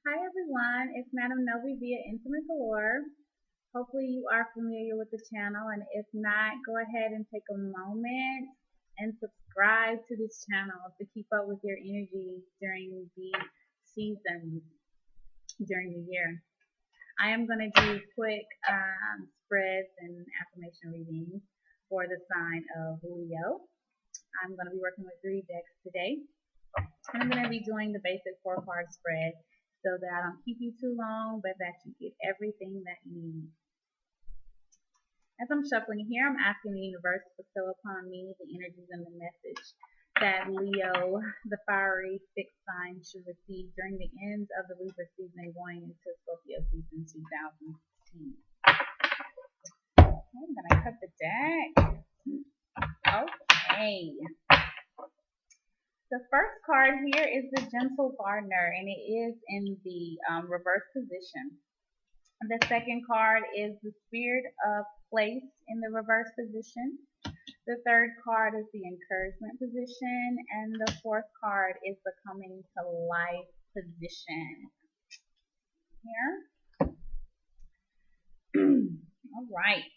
Hi everyone, it's Madam Nove via Intimate Galore. Hopefully you are familiar with the channel, and if not, go ahead and take a moment and subscribe to this channel to keep up with your energy during the seasons during the year. I am going to do quick spreads and affirmation readings for the sign of Leo. I'm going to be working with 3 decks today. And I'm going to be doing the basic 4-card spread so that I don't keep you too long, but that you get everything that you need. As I'm shuffling here, I'm asking the universe to bestow upon me the energies and the message that Leo, the fiery fixed sign, should receive during the end of the Libra season going into Scorpio season 2016. I'm going to cut the deck. Okay. The first card here is the Gentle Gardener, and it is in the reverse position. The second card is the Spirit of Place in the reverse position. The third card is the Encouragement position, and the fourth card is the Coming to Life position. Here. All right.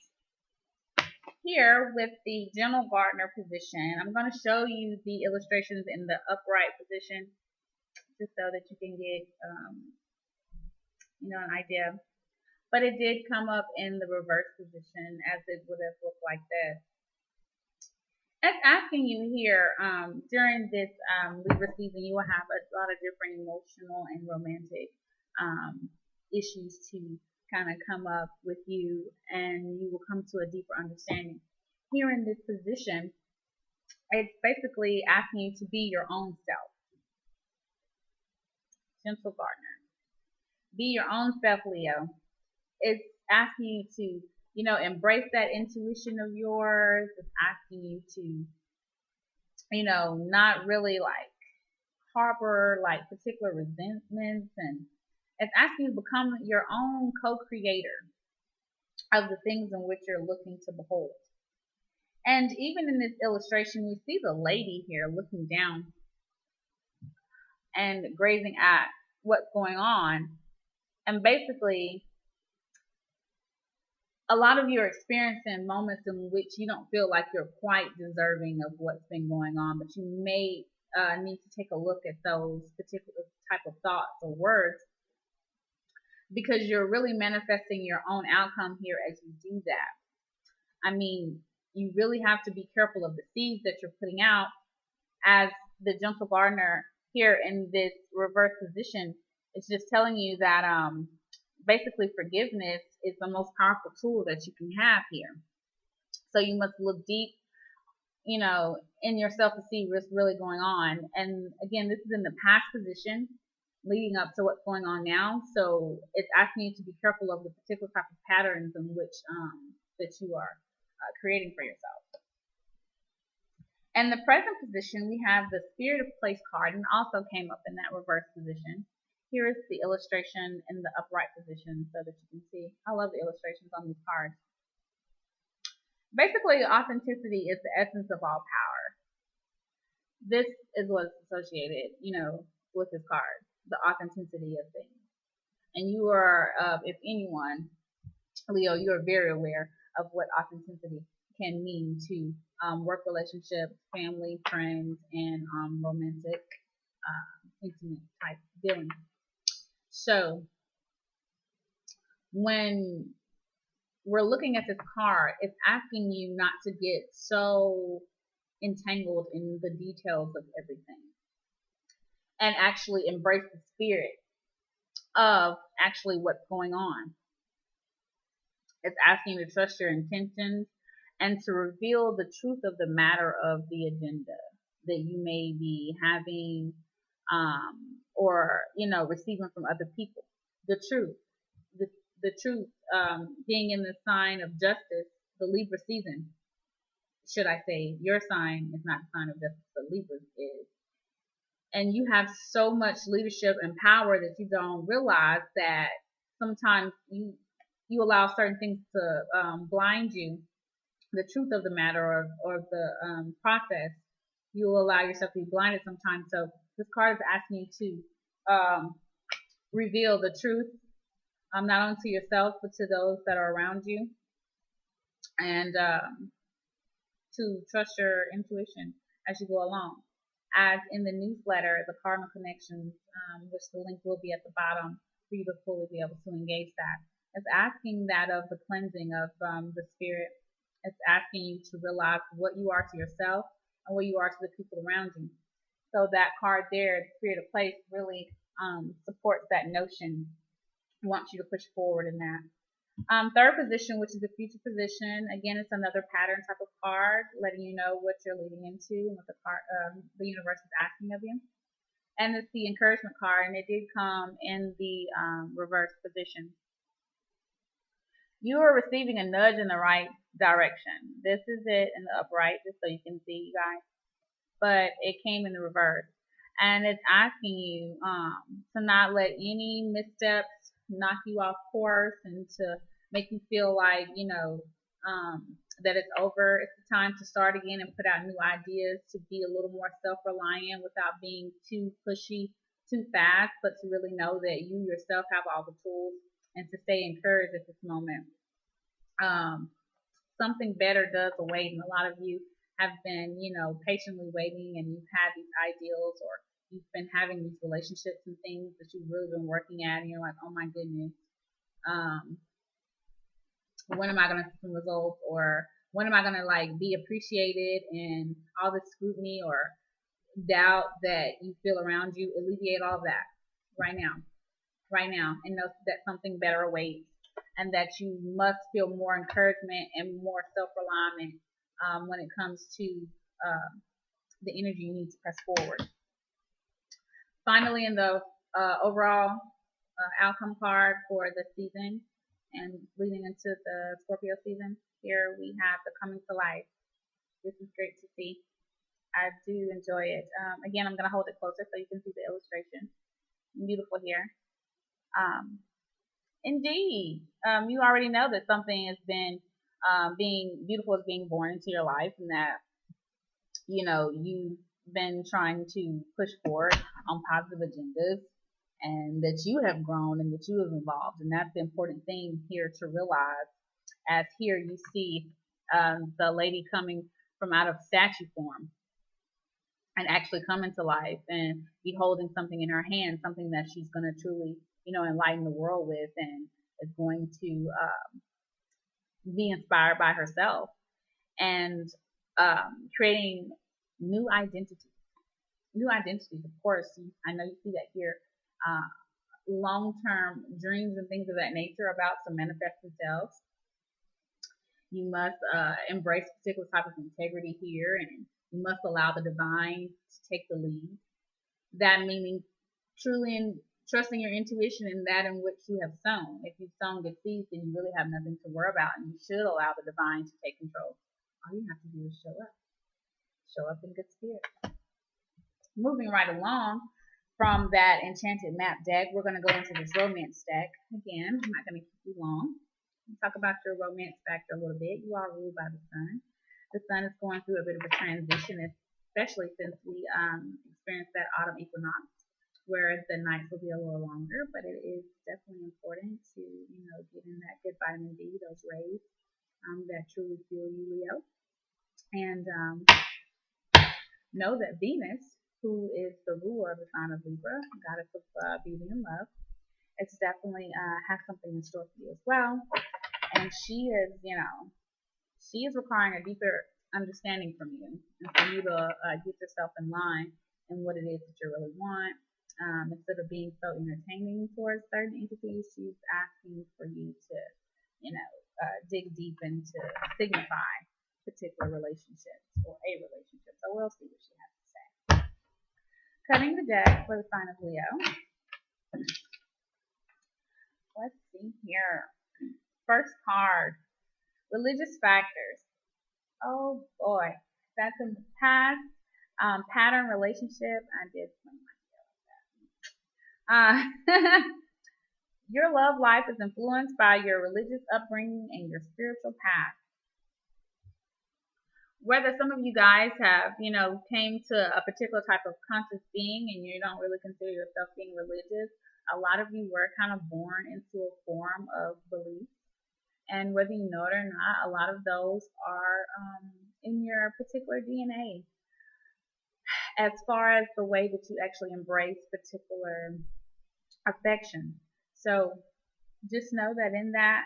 Here with the Gentle Gardener position, I'm going to show you the illustrations in the upright position just so that you can get an idea. But it did come up in the reverse position as it would have looked like this. It's asking you here during this Libra season, you will have a lot of different emotional and romantic issues to kind of come up with you, and you will come to a deeper understanding. Here in this position, it's basically asking you to be your own self. Gentle Gardener. Be your own self, Leo. It's asking you to, embrace that intuition of yours. It's asking you to, not really like harbor like particular resentments, and it's asking you to become your own co-creator of the things in which you're looking to behold. And even in this illustration, we see the lady here looking down and gazing at what's going on. And basically, a lot of you are experiencing moments in which you don't feel like you're quite deserving of what's been going on, but you may need to take a look at those particular type of thoughts or words, because you're really manifesting your own outcome here as you do that. I mean, you really have to be careful of the seeds that you're putting out, as the Gentle Gardener here in this reverse position. It's just telling you that basically forgiveness is the most powerful tool that you can have here. So you must look deep, in yourself to see what's really going on. And again, this is in the past position leading up to what's going on now. So it's asking you to be careful of the particular type of patterns in which that you are creating for yourself. And the present position, we have the Spirit of Place card, and also came up in that reverse position. Here is the illustration in the upright position so that you can see. I love the illustrations on these cards. Basically, authenticity is the essence of all power. This is what's associated, with this card, the authenticity of things. And you are, if anyone, Leo, you are very aware of what authenticity can mean to work relationships, family, friends, and romantic, intimate type dealings. So when we're looking at this card, it's asking you not to get so entangled in the details of everything, and actually embrace the spirit of actually what's going on. It's asking you to trust your intentions and to reveal the truth of the matter of the agenda that you may be having or receiving from other people. The truth. The truth, being in the sign of justice, the Libra season. Should I say, your sign is not the sign of justice, but Libra's is. And you have so much leadership and power that you don't realize that sometimes you allow certain things to blind you. The truth of the matter or the process, you will allow yourself to be blinded sometimes. So this card is asking you to reveal the truth, not only to yourself, but to those that are around you. And to trust your intuition as you go along. As in the newsletter, the Cardinal Connections, which the link will be at the bottom for you to fully be able to engage that. It's asking that of the cleansing of the spirit. It's asking you to realize what you are to yourself and what you are to the people around you. So that card there, the Spirit of Place, really supports that notion. Wants you to push forward in that. Third position, which is the future position. Again, it's another pattern type of card, letting you know what you're leading into and what the universe is asking of you. And it's the encouragement card, and it did come in the reverse position. You are receiving a nudge in the right direction. This is it in the upright, just so you can see, you guys. But it came in the reverse. And it's asking you to not let any missteps knock you off course and to make you feel like, that it's over. It's the time to start again and put out new ideas, to be a little more self-reliant without being too pushy, too fast, but to really know that you yourself have all the tools and to stay encouraged at this moment. Something better does await, and a lot of you have been, patiently waiting, and you've had these ideals, or you've been having these relationships and things that you've really been working at, and you're like, oh my goodness, when am I going to see some results, or when am I going to be appreciated, and all this scrutiny or doubt that you feel around you, alleviate all of that right now, and know that something better awaits, and that you must feel more encouragement and more self-reliance when it comes to the energy you need to press forward. Finally, in the overall outcome card for the season and leading into the Scorpio season, here we have the coming to life. This is great to see. I do enjoy it. Again, I'm going to hold it closer so you can see the illustration. Beautiful here. Indeed, you already know that something has been being beautiful is being born into your life, and that you've been trying to push forward on positive agendas, and that you have grown and that you have evolved, and that's the important thing here to realize. As here you see the lady coming from out of statue form and actually coming to life and be holding something in her hand, something that she's going to truly enlighten the world with, and is going to be inspired by herself, and creating new identities. Of course, I know you see that here. Long-term dreams and things of that nature about to manifest themselves. You must embrace a particular type of integrity here, and you must allow the divine to take the lead. That meaning truly trusting your intuition in that in which you have sown. If you've sown good seeds, then you really have nothing to worry about, and you should allow the divine to take control. All you have to do is show up. Show up in good spirit. Moving right along from that enchanted map deck, we're going to go into this romance deck. Again, I'm not going to keep you long. Talk about your romance factor a little bit. You are ruled by the sun. The sun is going through a bit of a transition, especially since we experienced that autumn equinox, where the nights will be a little longer, but it is definitely important to, get in that good vitamin D, those rays that truly fuel you, Leo. And know that Venus, who is the ruler of the sign of Libra, goddess of beauty and love, it's definitely has something in store for you as well. And she is requiring a deeper understanding from you, and for you to get yourself in line in what it is that you really want. Instead of being so entertaining towards certain entities, she's asking for you to, dig deep into signify particular relationships or a relationship. So we'll see what she has to say. Cutting the deck for the sign of Leo. Let's see here. First card, religious factors. Oh boy, that's in the past. Pattern relationship. I did something like that. Your love life is influenced by your religious upbringing and your spiritual path. Whether some of you guys have, came to a particular type of conscious being and you don't really consider yourself being religious, A lot of you were kind of born into a form of belief, and whether you know it or not, a lot of those are in your particular DNA as far as the way that you actually embrace particular affection. So just know that in that,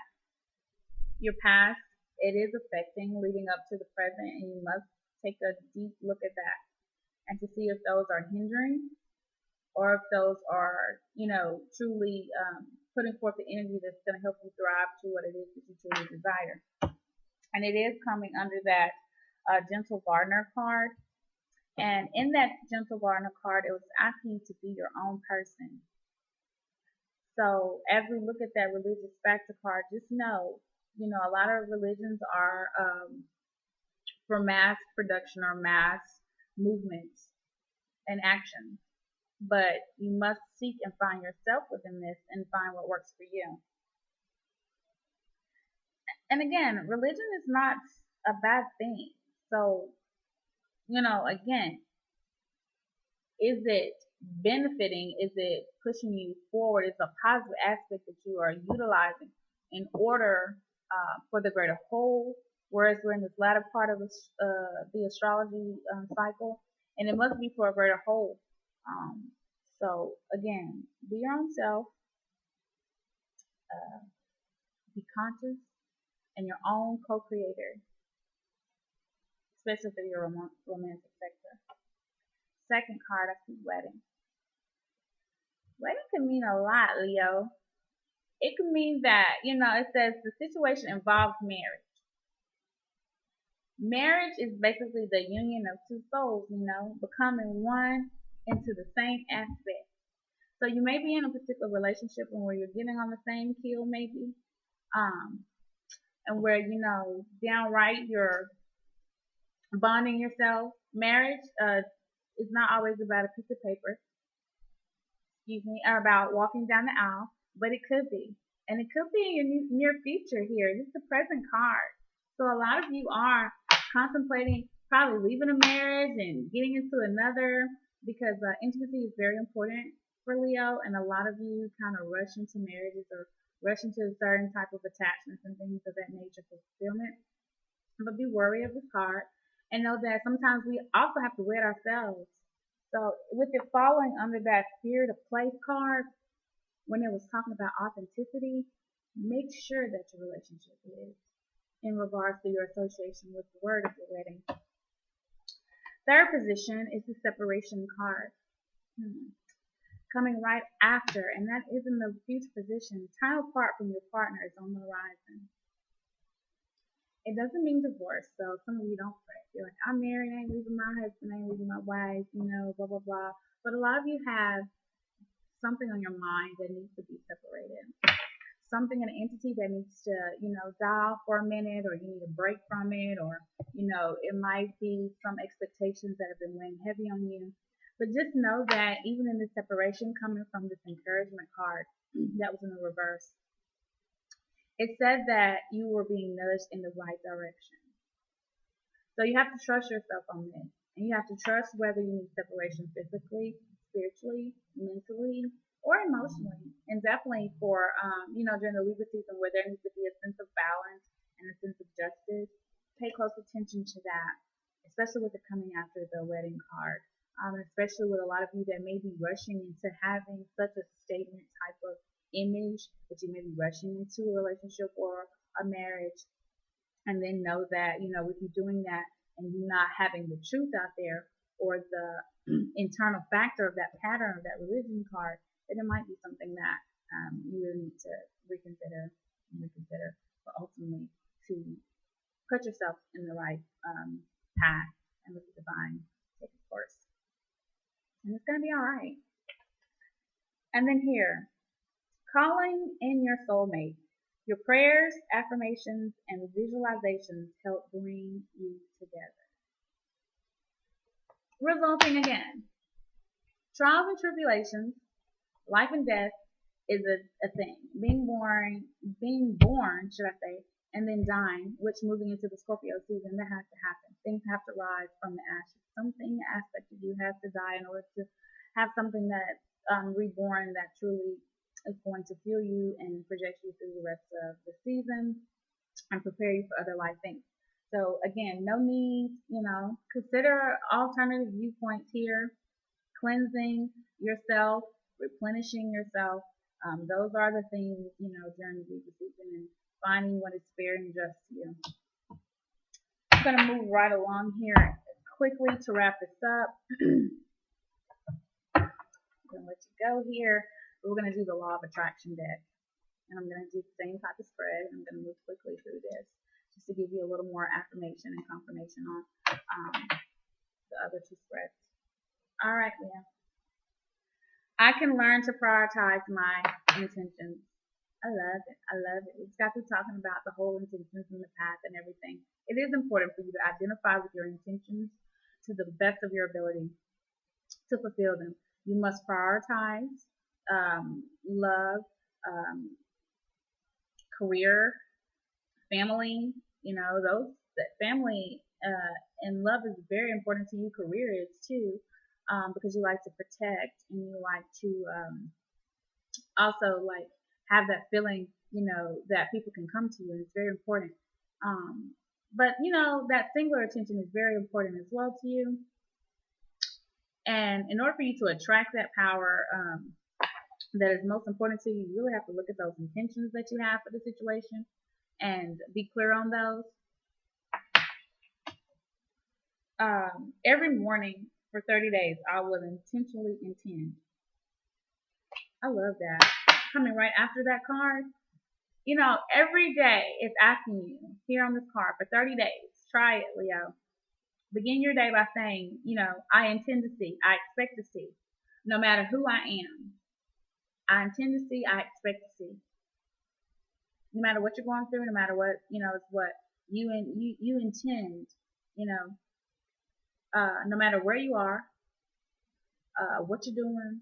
your past, it is affecting leading up to the present, and you must take a deep look at that and to see if those are hindering or if those are, truly putting forth the energy that's going to help you thrive to what it is that you truly desire. And it is coming under that Gentle Gardener card. And in that Gentle Gardener card, it was asking you to be your own person. So as we look at that religious factor card, just know, a lot of religions are for mass production or mass movements and action. But you must seek and find yourself within this and find what works for you. And again, religion is not a bad thing. So, again, is it benefiting? Is it pushing you forward? It's a positive aspect that you are utilizing in order for the greater whole. Whereas we're in this latter part of the astrology cycle, and it must be for a greater whole. So again, be your own self, be conscious, and your own co-creator, especially for your romantic sector. Second card, I see wedding. Wedding can mean a lot, Leo. It can mean that, it says the situation involves marriage. Marriage is basically the union of two souls, becoming one into the same aspect. So you may be in a particular relationship where you're getting on the same keel, maybe, and where, downright you're bonding yourself. Marriage is not always about a piece of paper, or about walking down the aisle, but it could be. And it could be in your near future here. This is the present card. So a lot of you are contemplating probably leaving a marriage and getting into another, because intimacy is very important for Leo, and a lot of you kind of rush into marriages or rush into a certain type of attachments and things of that nature for fulfillment. But be wary of this card and know that sometimes we also have to wed ourselves. So with it falling under that spirit of place card, when it was talking about authenticity, make sure that your relationship is in regards to your association with the word of your wedding. Third position is the separation card. Coming right after, and that is in the future position. Time apart from your partner is on the horizon. It doesn't mean divorce, so some of you don't fret. You're like, I'm married, I ain't leaving my husband, I ain't leaving my wife, blah, blah, blah. But a lot of you have something on your mind that needs to be separated. Something, an entity that needs to, die off for a minute, or you need a break from it, or, it might be some expectations that have been weighing heavy on you. But just know that even in the separation coming from this encouragement card that was in the reverse, it said that you were being nudged in the right direction. So you have to trust yourself on this. And you have to trust whether you need separation physically, spiritually, mentally, or emotionally. And definitely for, during the Libra season where there needs to be a sense of balance and a sense of justice, pay close attention to that, especially with it coming after the wedding card. Especially with a lot of you that may be rushing into having such a statement type of image that you may be rushing into a relationship or a marriage, and then know that, with you doing that and you not having the truth out there or the internal factor of that pattern of that religion card, that it might be something that you really need to reconsider, but ultimately to put yourself in the right path and let the divine take its course. And it's going to be all right. And then here, calling in your soulmate. Your prayers, affirmations, and visualizations help bring you together. Resulting again. Trials and tribulations, life and death is a thing. Being born, should I say, and then dying, which moving into the Scorpio season, that has to happen. Things have to rise from the ashes. Something aspect of you has to die in order to have something that reborn that truly It's going to fuel you and project you through the rest of the season and prepare you for other life things. So again, no need, consider alternative viewpoints here, cleansing yourself, replenishing yourself. Those are the things, during the Libra season, and finding what is fair and just to you. I'm going to move right along here quickly to wrap this up. I'm going to let you go here. We're going to do the Law of Attraction deck. And I'm going to do the same type of spread. I'm going to move quickly through this just to give you a little more affirmation and confirmation on the other two spreads. All right, Leo. I can learn to prioritize my intentions. I love it. I love it. We just got through talking about the whole intentions and the path and everything. It is important for you to identify with your intentions to the best of your ability to fulfill them. You must prioritize love, career, family. That family and love is very important to you. Career is too. Because you like to protect and you like to also like have that feeling, that people can come to you, and it's very important. But that singular attention is very important as well to you. And in order for you to attract that power that is most important to you, you really have to look at those intentions that you have for the situation and be clear on those. Every morning for 30 days, I will intentionally intend. I love that. Coming right after that card, every day it's asking you here on this card for 30 days. Try it, Leo. Begin your day by saying, I intend to see, I expect to see, no matter who I am. I intend to see, I expect to see. No matter what you're going through, no matter what, it's what you intend, no matter where you are, what you're doing,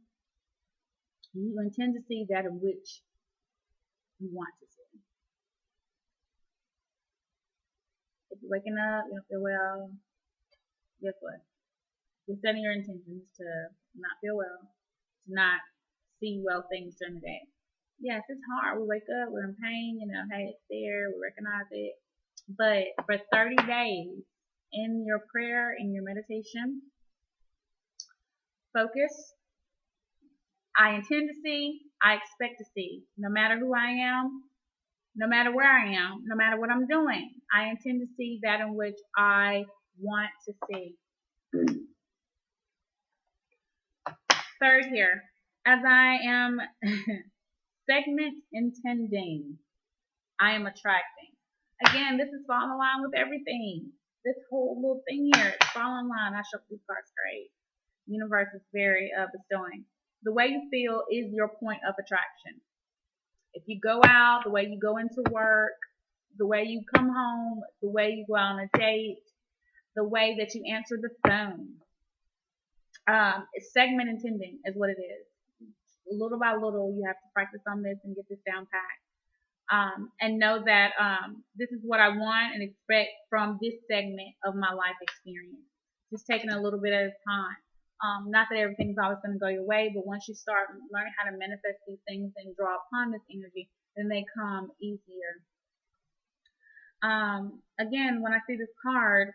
you intend to see that in which you want to see. If you're waking up, you don't feel well, guess what? You're setting your intentions to not feel well, to not see well things during the day. Yes, it's hard. We wake up, we're in pain, hey, it's there, we recognize it. But for 30 days, in your prayer, in your meditation, focus. I intend to see, I expect to see. No matter who I am, no matter where I am, no matter what I'm doing, I intend to see that in which I want to see. Third here, as I am segment intending, I am attracting. Again, this is falling in line with everything. This whole little thing here, it's falling in line. I shuffled these cards great. Universe is very bestowing. The way you feel is your point of attraction. If you go out, the way you go into work, the way you come home, the way you go out on a date, the way that you answer the phone. It's segment intending is what it is. Little by little, you have to practice on this and get this down pat. And know that this is what I want and expect from this segment of my life experience. Just taking a little bit at a time. Not that everything's always going to go your way, but once you start learning how to manifest these things and draw upon this energy, then they come easier. Again, when I see this card,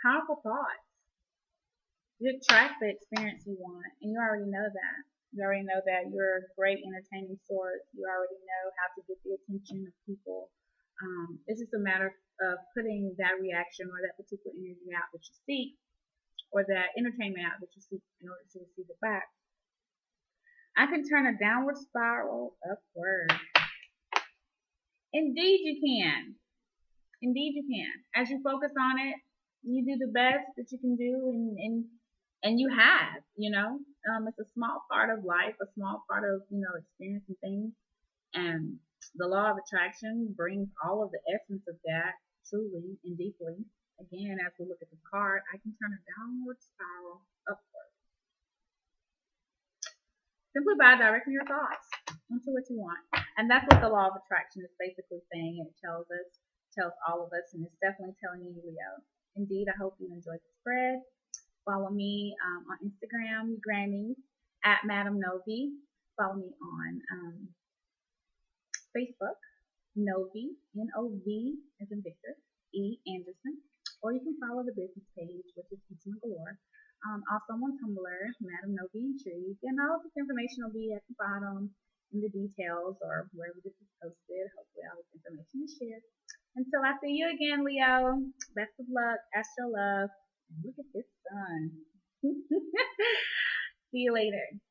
powerful thoughts. You attract the experience you want, and you already know that. You already know that you're a great entertaining source. You already know how to get the attention of people. It's just a matter of putting that reaction or that particular energy out that you seek, or that entertainment out that you seek in order to receive it back. I can turn a downward spiral upward. Indeed you can. Indeed you can. As you focus on it, you do the best that you can do, and you have, it's a small part of life, a small part of, experiencing things. And the law of attraction brings all of the essence of that truly and deeply. Again, as we look at the card, I can turn a downward spiral upward. Simply by directing your thoughts into what you want. And that's what the law of attraction is basically saying. It tells all of us, and it's definitely telling you, Leo. Indeed, I hope you enjoyed the spread. Follow me on Instagram, Granny, at Madam Nove. follow me on Facebook, Nove, N-O-V as in Victor, E. Anderson, or you can follow the business page, which is Teaching Galore. Also on Tumblr, Madam Nove Intrigue, and all this information will be at the bottom in the details or wherever this is posted. Hopefully all this information is shared. Until I see you again, Leo, best of luck, astro love, and look at this sun. See you later.